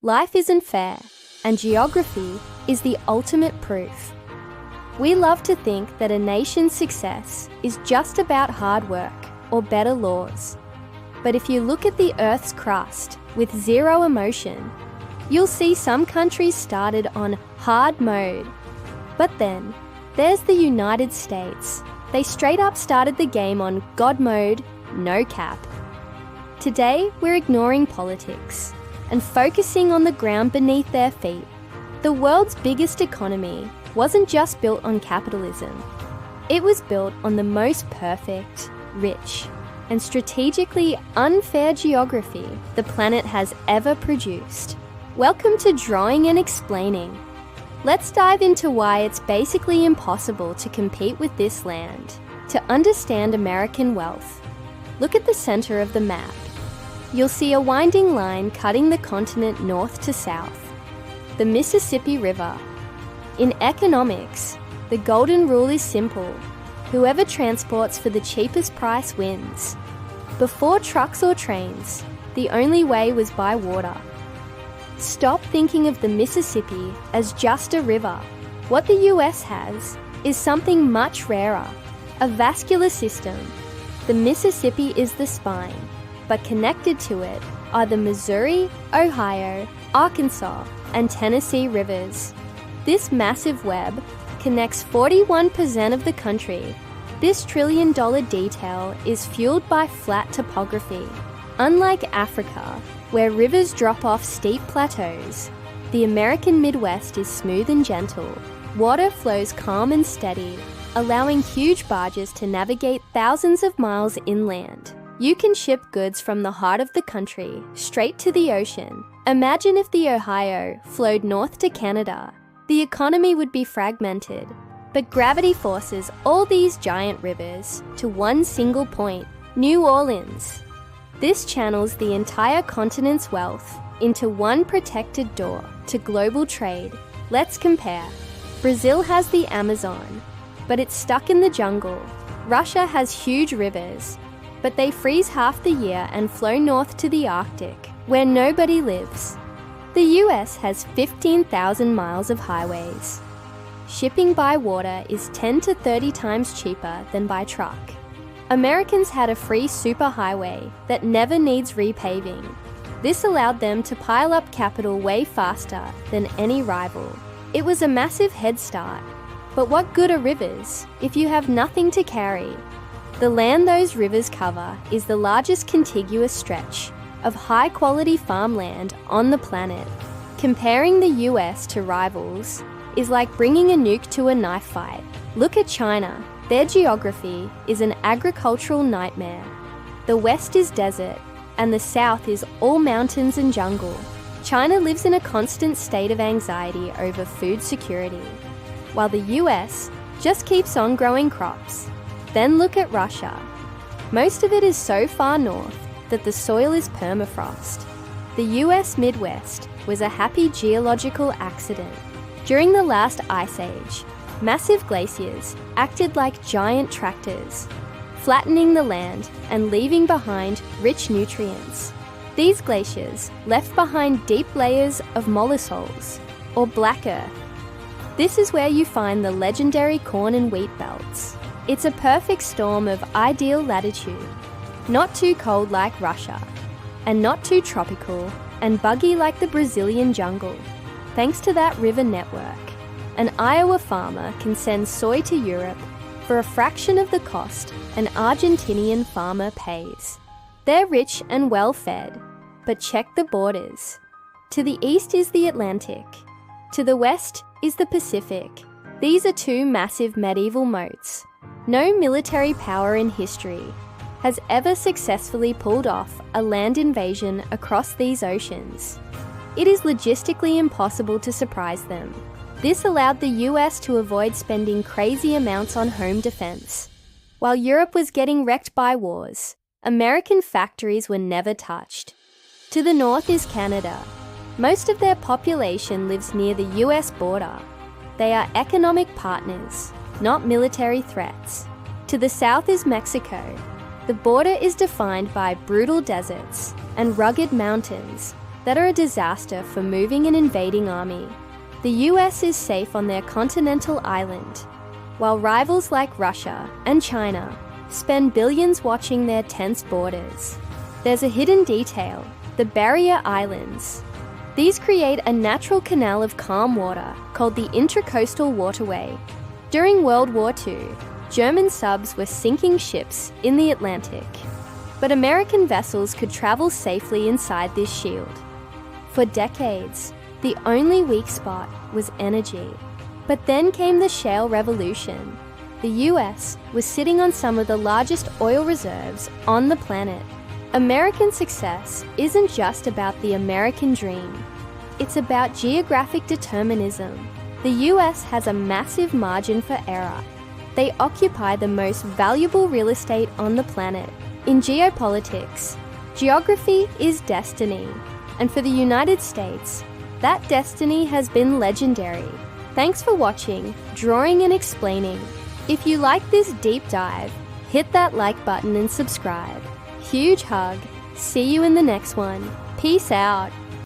Life isn't fair, and geography is the ultimate proof. We love to think that a nation's success is just about hard work or better laws. But if you look at the Earth's crust with zero emotion, you'll see some countries started on hard mode. But then, there's the United States. They straight up started the game on God mode, no cap. Today, we're ignoring politics and focusing on the ground beneath their feet. The world's biggest economy wasn't just built on capitalism. It was built on the most perfect, rich, and strategically unfair geography the planet has ever produced. Welcome to Drawing and Explaining. Let's dive into why it's basically impossible to compete with this land. To understand American wealth, look at the center of the map. You'll see a winding line cutting the continent north to south, the Mississippi River. In economics, the golden rule is simple. Whoever transports for the cheapest price wins. Before trucks or trains, the only way was by water. Stop thinking of the Mississippi as just a river. What the US has is something much rarer, a vascular system. The Mississippi is the spine, but connected to it are the Missouri, Ohio, Arkansas, and Tennessee rivers. This massive web connects 41% of the country. This trillion-dollar detail is fueled by flat topography. Unlike Africa, where rivers drop off steep plateaus, the American Midwest is smooth and gentle. Water flows calm and steady, allowing huge barges to navigate thousands of miles inland. You can ship goods from the heart of the country straight to the ocean. Imagine if the Ohio flowed north to Canada. The economy would be fragmented, but gravity forces all these giant rivers to one single point, New Orleans. This channels the entire continent's wealth into one protected door to global trade. Let's compare. Brazil has the Amazon, but it's stuck in the jungle. Russia has huge rivers, but they freeze half the year and flow north to the Arctic, where nobody lives. The US has 15,000 miles of highways. Shipping by water is 10 to 30 times cheaper than by truck. Americans had a free superhighway that never needs repaving. This allowed them to pile up capital way faster than any rival. It was a massive head start. But what good are rivers if you have nothing to carry? The land those rivers cover is the largest contiguous stretch of high-quality farmland on the planet. Comparing the US to rivals is like bringing a nuke to a knife fight. Look at China. Their geography is an agricultural nightmare. The west is desert, and the south is all mountains and jungle. China lives in a constant state of anxiety over food security, while the US just keeps on growing crops. Then look at Russia. Most of it is so far north that the soil is permafrost. The US Midwest was a happy geological accident. During the last ice age, massive glaciers acted like giant tractors, flattening the land and leaving behind rich nutrients. These glaciers left behind deep layers of mollisols, or black earth. This is where you find the legendary corn and wheat belts. It's a perfect storm of ideal latitude, not too cold like Russia, and not too tropical and buggy like the Brazilian jungle. Thanks to that river network, an Iowa farmer can send soy to Europe for a fraction of the cost an Argentinian farmer pays. They're rich and well-fed, but check the borders. To the east is the Atlantic. To the west is the Pacific. These are two massive medieval moats. No military power in history has ever successfully pulled off a land invasion across these oceans. It is logistically impossible to surprise them. This allowed the US to avoid spending crazy amounts on home defense. While Europe was getting wrecked by wars, American factories were never touched. To the north is Canada. Most of their population lives near the US border. They are economic partners, not military threats. To the south is Mexico. The border is defined by brutal deserts and rugged mountains. that are a disaster for moving an invading army. The US is safe on their continental island, while rivals like Russia and China spend billions watching their tense borders. There's a hidden detail: the barrier islands. These create a natural canal of calm water called the Intracoastal Waterway. During World War II, German subs were sinking ships in the Atlantic, but American vessels could travel safely inside this shield. For decades, the only weak spot was energy. But then came the shale revolution. The US was sitting on some of the largest oil reserves on the planet. American success isn't just about the American dream. It's about geographic determinism. The US has a massive margin for error. They occupy the most valuable real estate on the planet. In geopolitics, geography is destiny. And for the United States, that destiny has been legendary. Thanks for watching Drawing and Explaining. If you like this deep dive, hit that like button and subscribe. Huge hug. See you in the next one. Peace out.